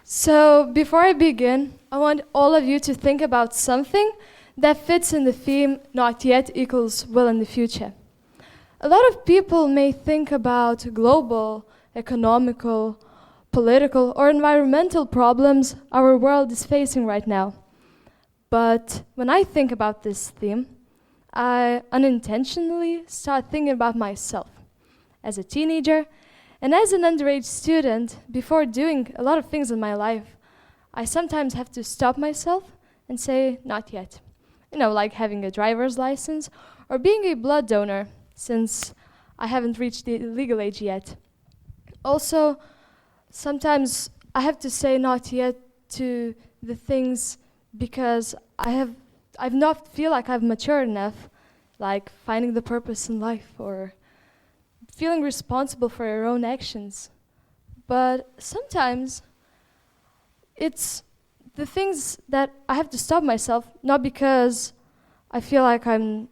So before I begin, I want all of you to think about something that fits in the theme not yet equals will in the future. A lot of people may think about global, economical, political, or environmental problems our world is facing right now. But when I think about this theme, I unintentionally start thinking about myself as a teenager and as an underage student. Before doing a lot of things in my life, I sometimes have to stop myself and say, not yet. You know, like having a driver's license or being a blood donor, since I haven't reached the legal age yet. Also, sometimes I have to say not yet to the things because I've not feel like I've matured enough, like finding the purpose in life or feeling responsible for your own actions. But sometimes it's the things that I have to stop myself, not because I feel like I'm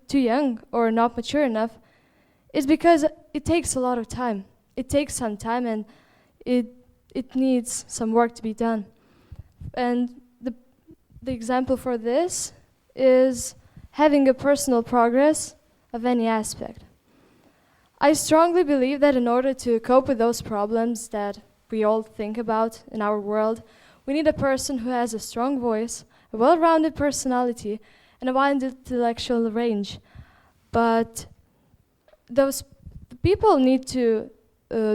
too young or not mature enough. It's because it takes a lot of time. It takes some time and it needs some work to be done. And the example for this is having a personal progress of any aspect. I strongly believe that in order to cope with those problems that we all think about in our world, we need a person who has a strong voice, a well-rounded personality, and a wide intellectual range. But those people need to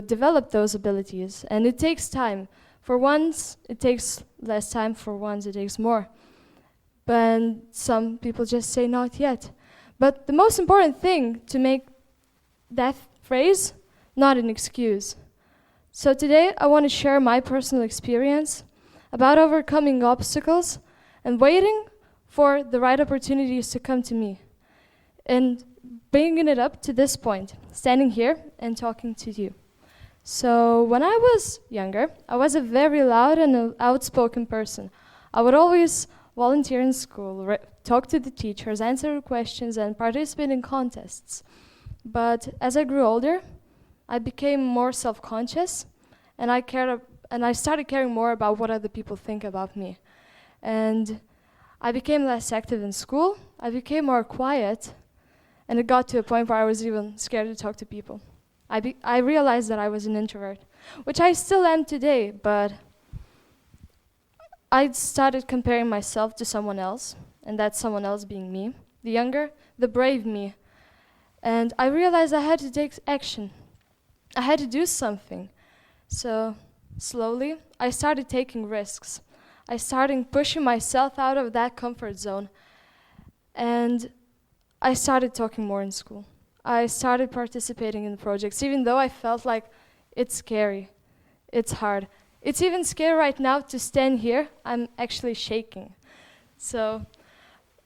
develop those abilities, and it takes time. For once, it takes less time, for once, it takes more. But some people just say not yet. But the most important thing to make that phrase not an excuse. So today I want to share my personal experience about overcoming obstacles and waiting for the right opportunities to come to me, and bringing it up to this point, standing here and talking to you. So when I was younger, I was a very loud and outspoken person. I would always volunteer in school, talk to the teachers, answer questions, and participate in contests. But as I grew older, I became more self-conscious, and I started caring more about what other people think about me. And I became less active in school, I became more quiet, and it got to a point where I was even scared to talk to people. I realized that I was an introvert, which I still am today, but I started comparing myself to someone else, and that someone else being me, the younger, the brave me. And I realized I had to take action. I had to do something. So slowly, I started taking risks. I started pushing myself out of that comfort zone. And I started talking more in school. I started participating in projects, even though I felt like it's scary, it's hard. It's even scary right now to stand here. I'm actually shaking. So,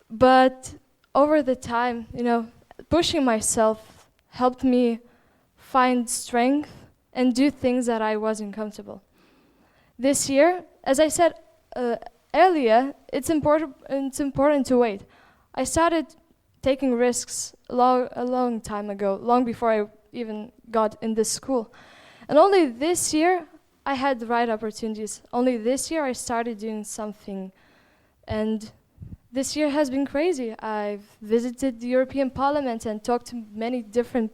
but over the time, pushing myself helped me find strength and do things that I wasn't comfortable. This year, as I said earlier, it's important to wait. I started taking risks a long time ago, long before I even got in this school. And only this year, I had the right opportunities. Only this year, I started doing something. And this year has been crazy. I've visited the European Parliament and talked to many different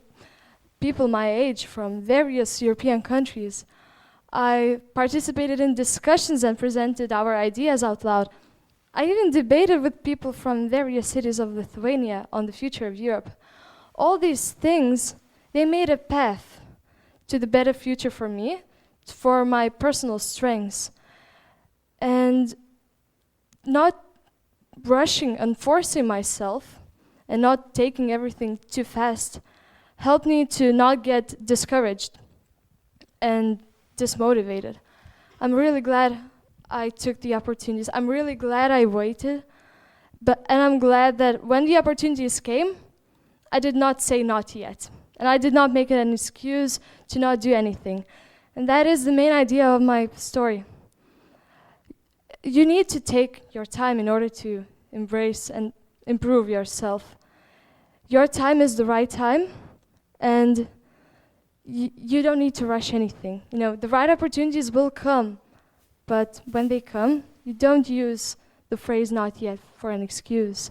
people my age from various European countries. I participated in discussions and presented our ideas out loud. I even debated with people from various cities of Lithuania on the future of Europe. All these things, they made a path to the better future for me, for my personal strengths. And not rushing and forcing myself and not taking everything too fast helped me to not get discouraged and dismotivated. I'm really glad I took the opportunities. I'm really glad I waited, and I'm glad that when the opportunities came, I did not say not yet. And I did not make it an excuse to not do anything. And that is the main idea of my story. You need to take your time in order to embrace and improve yourself. Your time is the right time, and you don't need to rush anything. The right opportunities will come But when they come, you don't use the phrase "not yet" for an excuse.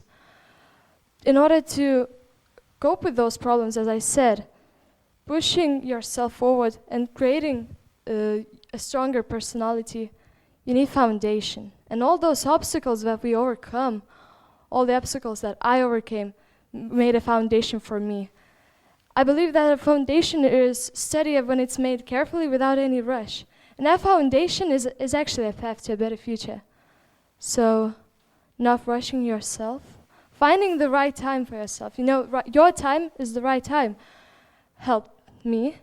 In order to cope with those problems, as I said, pushing yourself forward and creating a stronger personality, you need foundation. And all those obstacles that we overcome, all the obstacles that I overcame, made a foundation for me. I believe that a foundation is steady when it's made carefully without any rush. And that foundation is actually a path to a better future. So, not rushing yourself, finding the right time for yourself. You know, your time is the right time. Helped me,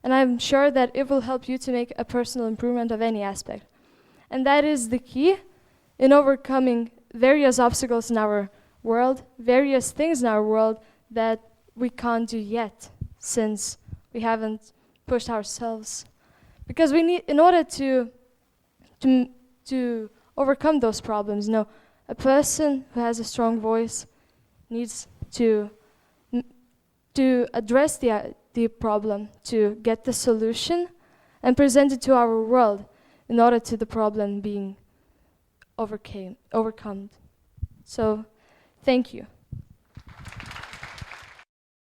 and I'm sure that it will help you to make a personal improvement of any aspect. And that is the key in overcoming various obstacles in our world, various things in our world that we can't do yet, since we haven't pushed ourselves. Because we need, in order to overcome those problems, you know, a person who has a strong voice needs to address the problem, to get the solution and present it to our world in order to the problem being overcome. So, thank you.